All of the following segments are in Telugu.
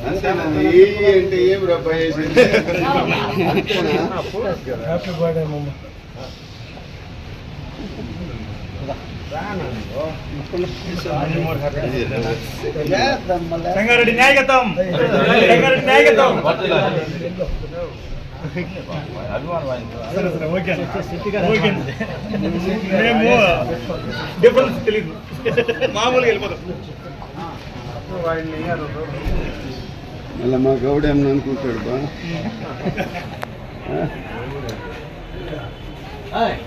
అంటే ఏం రబ్బా హ్యాపీ బర్త్డే మమ్మ. సంగారెడ్డి న్యాయగతం, సంగారెడ్డి న్యాయగతం. మేము డిఫరెన్స్ తెలియదు, మామూలుగా వెళ్ళిపోతాం. అలా మా గౌడ ఏమన్నా అనుకుంటాడు బా. ఆయన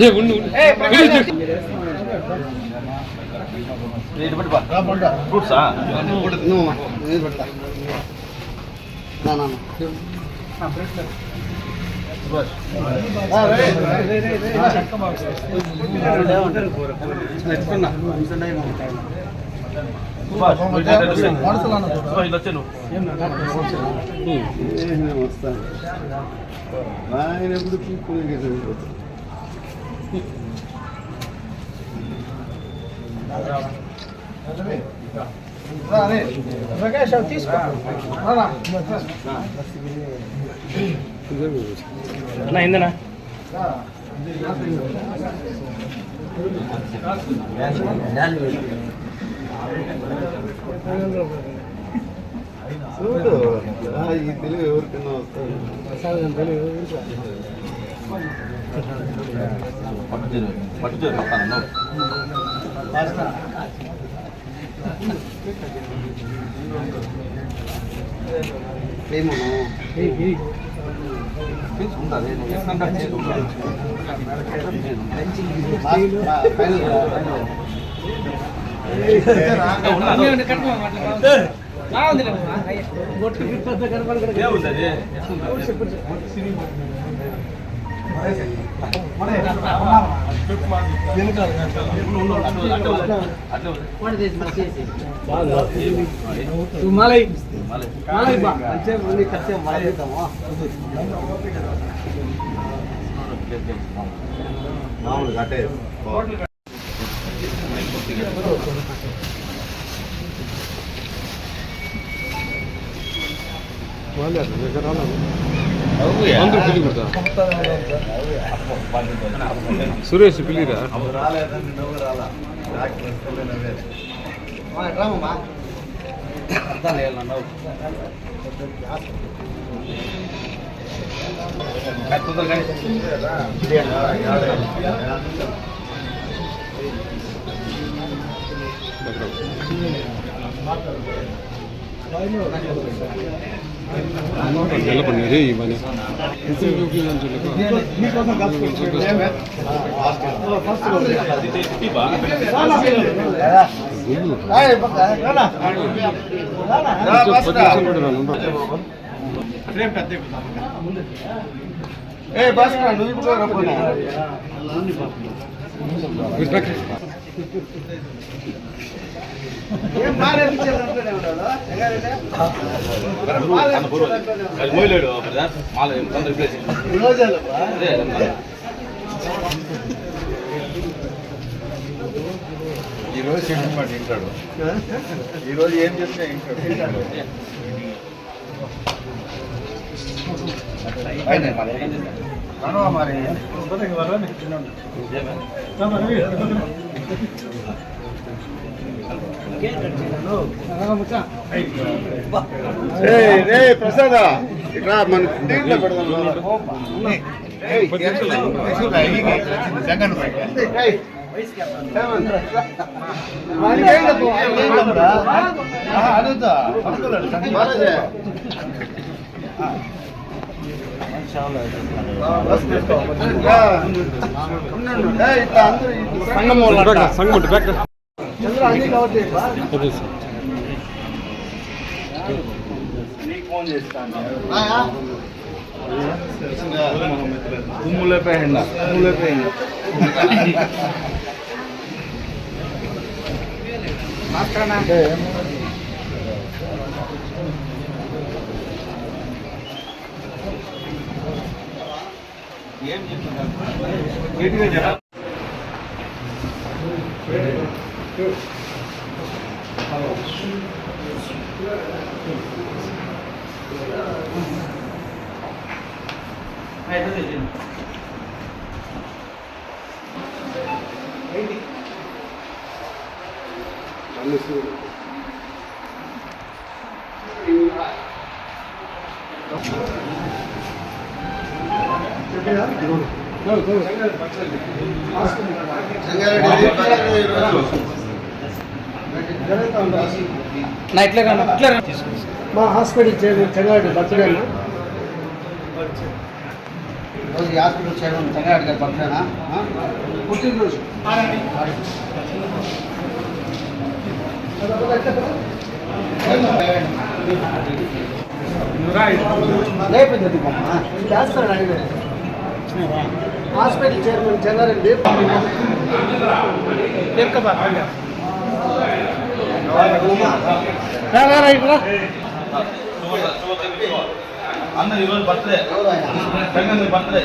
ఎప్పుడు ప్రకాష్ తీసుకో అయిందనా. చూడు ఈ తెలుగు ఎవరికైనా వస్తుంది. సురేష్ పిల్లిరా నిలబడి రే ఇవన్నీ ఈరోజు చెప్పమాట ఇంటాడు, ఈరోజు ఏం చెప్తే ఇంటాడు. మరి ప్రసాద ఇక్కడ మన దీంట్లో పెడదాం. ఫోన్ చేస్తాను తుమ్ములేపోయిందా ఏం చెప్తున్నారు మా హాస్పిటల్ చైర్మన్ చెంగారెడ్డి బర్త్డేనా రోజు హాస్పిటల్ చైర్మన్ చెంగారెడ్డి గారి బర్త్డేనా పుట్టినరోజు లేకపోతే చేస్తాడు ఆయన హాస్పిటల్ చైర్మన్ చెంగారెడ్డి అన్న ఈరోజు బర్త్డే జగన్ బర్త్డే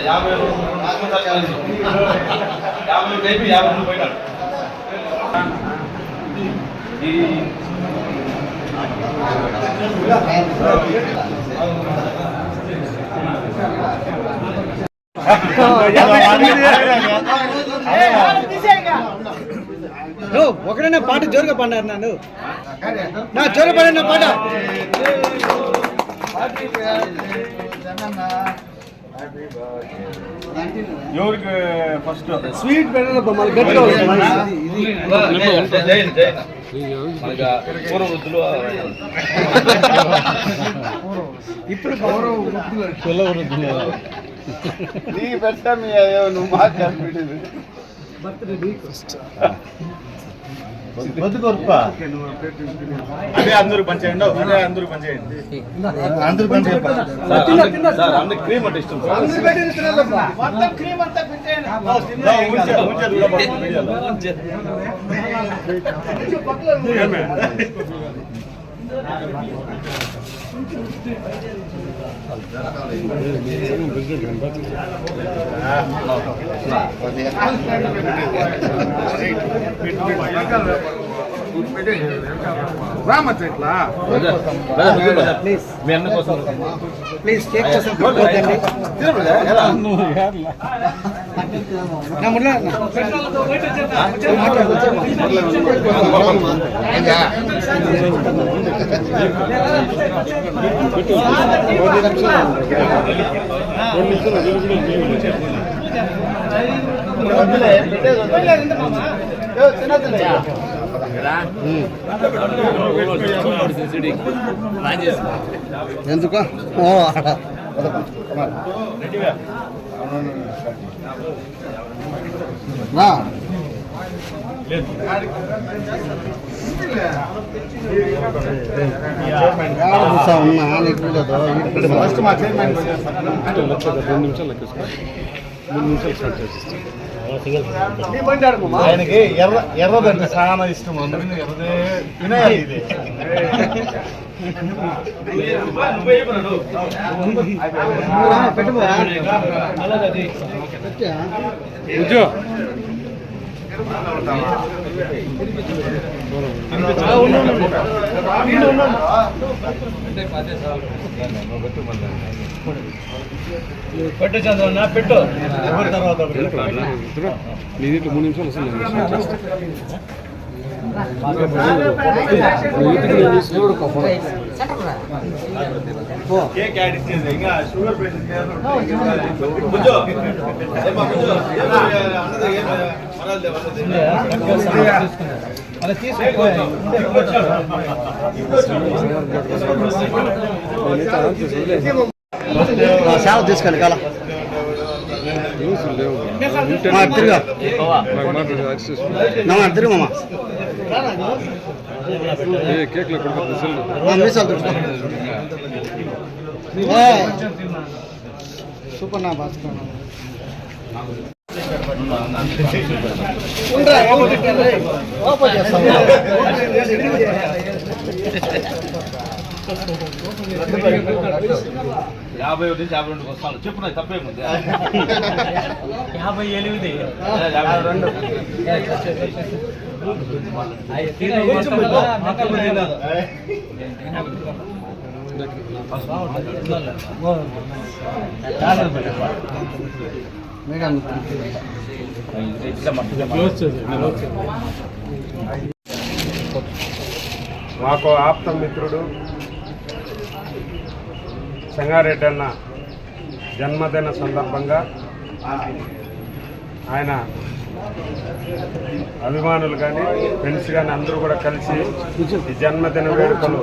50 అయిపోయి 50 పోయినాడు ఒకడనే పాట జోరుగా పడ్డారు నన్ను నా జోరు పడిన పాట ఎవరికి ఫస్ట్ స్వీట్ పెట్టడం మళ్ళీ గట్టిగా పూర్వవృద్ధులు ఇప్పుడు గౌరవ వృద్ధులు నీకు పెట్టా మీ నువ్వు మాట్లాడుతుంది అదే అందరూ పంచేయండి అదే అందరూ పంచేయండి అందరూ పంచేయండి అందరికి క్రీమ్ అంటే ఇష్టం రామచెట్లా మీ అన్న కోసం ప్లీజ్ కేక్ కోసం ఎందుకు ఫస్ట్ మా చైర్మన్ 2 నిమిషాలు లెక్కేసుకో 3 నిమిషాలు స్టార్ట్ చేసేస్తాం ఆయనకి ఎర్రదంటే చాలా ఇష్టం అందుకని ఎర్రదే వినయాలి ఇది పెట్టు చంద్రన్న పెట్టు తర్వాత నీ దీంట్లో 3 నిమిషాలు వస్తుంది కేక్ యాడ్ ఇచ్చేది ఇంకా షుగర్ పేషెంట్ తీసుకో సేవ తీసుకోండి కాల న్యూస్లు లేవు తిరుగా నాకు మాట్లాడి అరెస్ట్ చేసుకున్నాను. తిరుగు మామ ఏ కేక్లో కొడుకు సెల్ మీసాలు తుడుచుకో సూపర్ నా బాచుకోండి యాభై నుంచి 52 వస్తాను చెప్పు తప్పేముంది 58 మాకు ఆప్త మిత్రుడు సంగారెడ్డి అన్న జన్మదిన సందర్భంగా ఆయన అభిమానులు కానీ ఫ్రెండ్స్ కానీ అందరూ కూడా కలిసి ఈ జన్మదిన వేడుకలు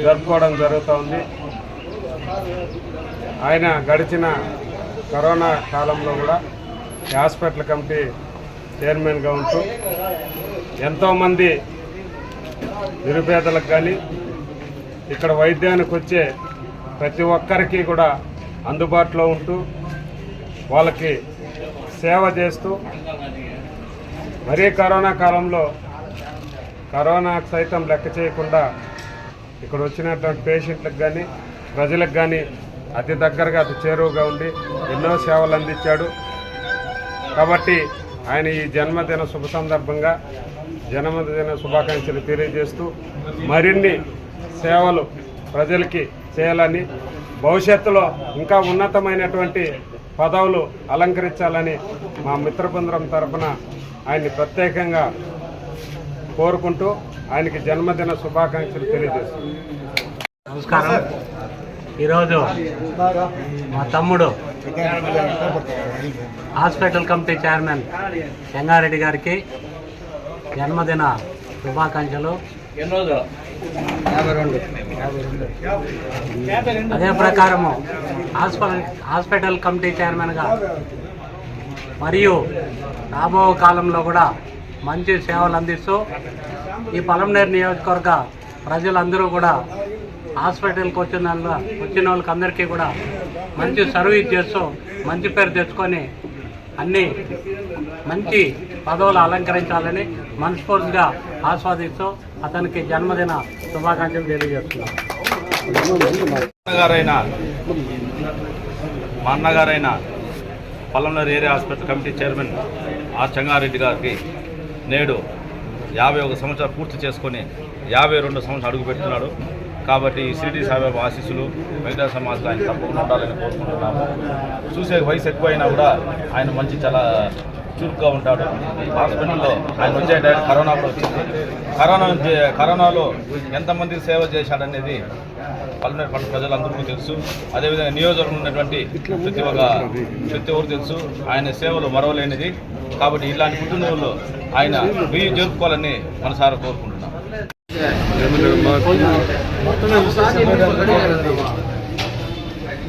జరుపుకోవడం జరుగుతూ ఉంది. ఆయన గడిచిన కరోనా కాలంలో కూడా ఈ హాస్పిటల్ కమిటీ చైర్మన్గా ఉంటూ ఎంతోమంది నిరుపేదలకు కానీ ఇక్కడ వైద్యానికి వచ్చే ప్రతి ఒక్కరికి కూడా అందుబాటులో ఉంటూ వాళ్ళకి సేవ చేస్తూ మరీ కరోనా కాలంలో కరోనాకు సైతం లెక్క చేయకుండా ఇక్కడ వచ్చినటువంటి పేషెంట్లకు కానీ ప్రజలకు కానీ అతి దగ్గరగా అతి చేరువుగా ఉండి ఎన్నో సేవలు అందించాడు. కాబట్టి ఆయన ఈ జన్మదిన శుభ సందర్భంగా జన్మదిన శుభాకాంక్షలు తెలియజేస్తూ మరిన్ని సేవలు ప్రజలకి చేయాలని భవిష్యత్తులో ఇంకా ఉన్నతమైనటువంటి పదవులు అలంకరించాలని మా మిత్రబృందం తరఫున ఆయన్ని ప్రత్యేకంగా కోరుకుంటూ ఆయనకి జన్మదిన శుభాకాంక్షలు తెలియజేస్తున్నాను. నమస్కారం. ఈరోజు మా తమ్ముడు హాస్పిటల్ కమిటీ చైర్మన్ చెంగారెడ్డి గారికి జన్మదిన శుభాకాంక్షలు. అదే ప్రకారము హాస్పిటల్ కమిటీ చైర్మన్గా మరియు రాబో కాలంలో కూడా మంచి సేవలు అందిస్తూ ఈ పలమనేరు నియోజకవర్గ ప్రజలందరూ కూడా హాస్పిటల్కి వచ్చిన వాళ్ళకి అందరికీ కూడా మంచి సర్వీస్ చేస్తూ మంచి పేరు తెచ్చుకొని అన్ని మంచి పదవులు అలంకరించాలని మనస్ఫూర్తిగా ఆస్వాదిస్తూ అతనికి జన్మదిన శుభాకాంక్షలు తెలియజేస్తున్నాం. మా అన్నగారైన Palamaner area hospital committee chairman R Chengareddy గారికి నేడు 51 సంవత్సరాలు పూర్తి చేసుకొని 52 సంవత్సరాలు అడుగు పెడుతున్నాడు. కాబట్టి ఈ షిరిడి సాయిబాబా ఆశీస్సులు వెంకటేశ్వర సమాజంలో ఆయన తప్పకుండా ఉండాలని కోరుకుంటున్నాము. చూసే వయసు ఎక్కువైనా కూడా ఆయన మంచి చాలా చురుగ్గా ఉంటాడు. హాస్పిటల్లో ఆయన వచ్చే టైం కరోనా కూడా వచ్చింది. కరోనాలో ఎంతమందికి సేవ చేశాడనేది పల్లమనేరు పట్టణ ప్రజలందరికీ తెలుసు. అదేవిధంగా నియోజకవర్గంలో ఉన్నటువంటి ప్రతి ఒక్కరు తెలుసు. ఆయన సేవలు మరవలేనిది. కాబట్టి ఇలాంటి పుట్టినరోజులు ఆయన వెయ్యి జరుపుకోవాలని మనసారా కోరుకుంటున్నాం.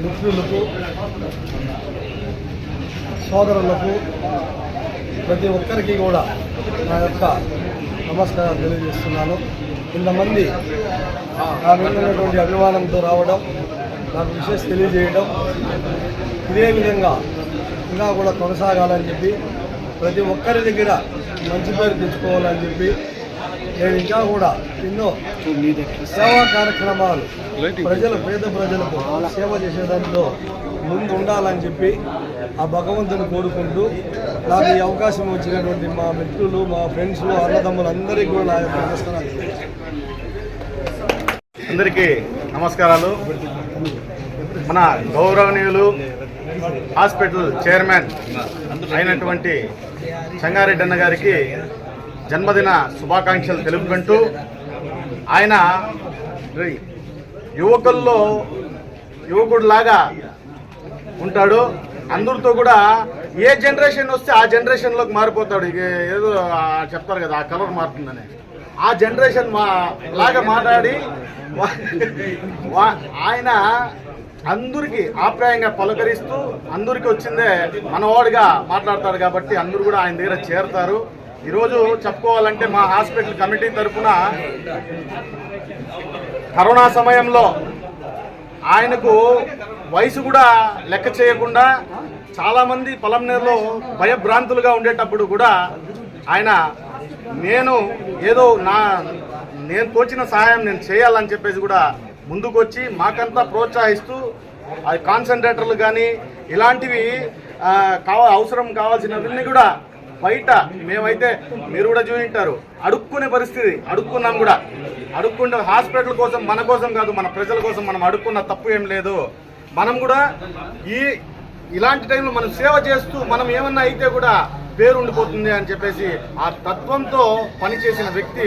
మిత్రులకు సోదరులకు ప్రతి ఒక్కరికి కూడా నా యొక్క నమస్కారం తెలియజేస్తున్నాను. ఇంతమంది నా మీద ఉన్నటువంటి అభిమానంతో రావడం, నాకు విషయం తెలియజేయడం, ఇదే విధంగా ఇంకా కూడా కొనసాగాలని చెప్పి ప్రతి ఒక్కరి దగ్గర మంచి పేరు తెచ్చుకోవాలని చెప్పి నేను ఇంకా కూడా ఎన్నో సేవా కార్యక్రమాలు పేద ప్రజలకు సేవ చేసే దాంట్లో ముందు ఉండాలని చెప్పి ఆ భగవంతుని కోరుకుంటూ నాకు ఈ అవకాశం వచ్చినటువంటి మా మిత్రులు, మా ఫ్రెండ్స్, అన్నదమ్ములు అందరికీ కూడా నా యొక్క నమస్కారాలు. అందరికీ నమస్కారాలు. మన గౌరవనీయులు హాస్పిటల్ చైర్మన్ అయినటువంటి చెంగారెడ్డి అన్న గారికి జన్మదిన శుభాకాంక్షలు తెలుపుకుంటూ ఆయన యువకుడిలాగా ఉంటాడు. అందరితో కూడా ఏ జనరేషన్ వస్తే ఆ జనరేషన్లోకి మారిపోతాడు. ఇక ఏదో చెప్తారు కదా, ఆ కలర్ మారుతుందని, ఆ జనరేషన్ లాగా మాట్లాడి ఆయన అందరికీ ఆప్యాయంగా పలకరిస్తూ అందరికీ వచ్చిందే మనవాడిగా మాట్లాడతాడు కాబట్టి అందరూ కూడా ఆయన దగ్గర చేరతారు. ఈరోజు చెప్పుకోవాలంటే మా హాస్పిటల్ కమిటీ తరఫున కరోనా సమయంలో ఆయనకు వయసు కూడా లెక్క చేయకుండా చాలామంది పొలంనేరులో భయభ్రాంతులుగా ఉండేటప్పుడు కూడా ఆయన నేను తోచిన సహాయం నేను చేయాలని చెప్పేసి కూడా ముందుకొచ్చి మాకంతా ప్రోత్సహిస్తూ కాన్సన్ట్రేటర్లు కానీ ఇలాంటివి అవసరం కావాల్సినవన్నీ కూడా బయట మేమైతే మీరు కూడా చూపింటారు అడుక్కునే పరిస్థితి అడుక్కున్నాం కూడా అడుక్కుంటే హాస్పిటల్ కోసం మన కోసం కాదు మన ప్రజల కోసం మనం అడుక్కున్న తప్పు ఏం లేదు. మనం కూడా ఇలాంటి టైంలో మనం సేవ చేస్తూ మనం ఏమన్నా అయితే కూడా పేరు ఉండిపోతుంది అని చెప్పేసి ఆ తత్వంతో పనిచేసిన వ్యక్తి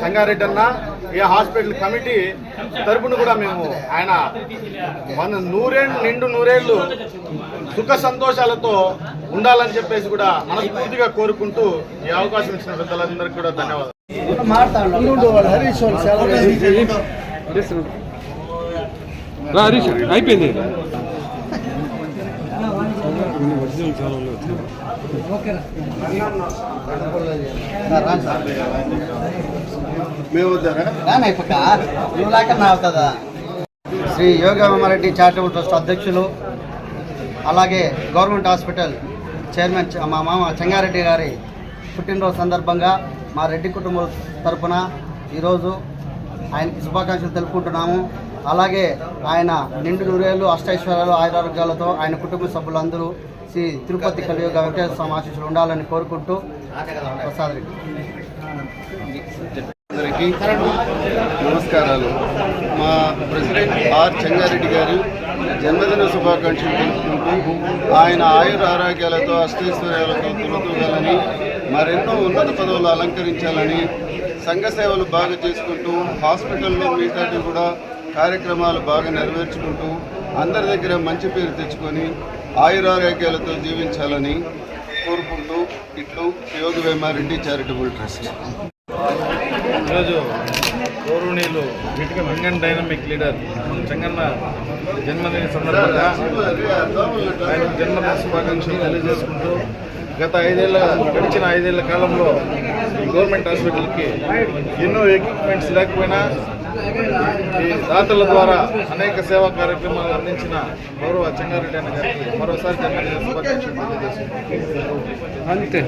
సంగారెడ్డి అన్న. ఈ హాస్పిటల్ కమిటీ తరపున కూడా మేము ఆయన నిండు నూరేళ్లు సుఖ సంతోషాలతో ఉండాలని చెప్పేసి కూడా మనస్ఫూర్తిగా కోరుకుంటూ ఈ అవకాశం ఇచ్చిన పెద్దలందరికీ కూడా ధన్యవాదాలు. అయిపోయింది. శ్రీ యోగమారెడ్డి చారిటబుల్ ట్రస్ట్ అధ్యక్షులు అలాగే గవర్నమెంట్ హాస్పిటల్ చైర్మన్ మా మామ చెంగారెడ్డి గారి పుట్టినరోజు సందర్భంగా మా రెడ్డి కుటుంబం తరఫున ఈరోజు ఆయనకి శుభాకాంక్షలు తెలుపుకుంటున్నాము. అలాగే ఆయన నిండు నూరేళ్ళు అష్టైశ్వర్యాలు ఆయురారోగ్యాలతో ఆయన కుటుంబ సభ్యులందరూ శ్రీ తిరుపతి కలియుగ వెంకటేశ్వర స్వామి ఆశీస్సులు ఉండాలని కోరుకుంటూ ప్రసాద్ రెడ్డి. అందరికీ నమస్కారాలు. మా ప్రెసిడెంట్ ఆర్ చెంగారెడ్డి గారు జన్మదిన శుభాకాంక్షలు తెలుపుకుంటూ ఆయన ఆయుర ఆరోగ్యాలతో అష్టైశ్వర్యాలతో తులతూగాలని మరెన్నో ఉన్నత పదవులు అలంకరించాలని సంఘ సేవలు బాగా చేసుకుంటూ హాస్పిటల్లో మిగతాటి కూడా కార్యక్రమాలు బాగా నెరవేర్చుకుంటూ అందరి దగ్గర మంచి పేరు తెచ్చుకొని ఆయురారోగ్యాలతో జీవించాలని కోరుకుంటూ ఇట్లు యోగవేమారెడ్డి చారిటబుల్ ట్రస్ట్. ఈరోజు గౌరవనీయులు యంగ్ డైనమిక్ లీడర్ చెంగన్న జన్మదిన సందర్భంగా ఆయన జన్మదిన శుభాకాంక్షలు తెలియజేసుకుంటూ గడిచిన 5 ఏళ్ల కాలంలో ఈ గవర్నమెంట్ హాస్పిటల్కి ఎన్నో ఎక్విప్మెంట్స్ లేకపోయినా ఈ దాతల ద్వారా అనేక సేవా కార్యక్రమాలు అందించిన గౌరవ చెంగారెడ్డి అన్న గారికి మరోసారి జన్మదిన శుభాకాంక్షలు తెలియజేసుకుంటున్నాను.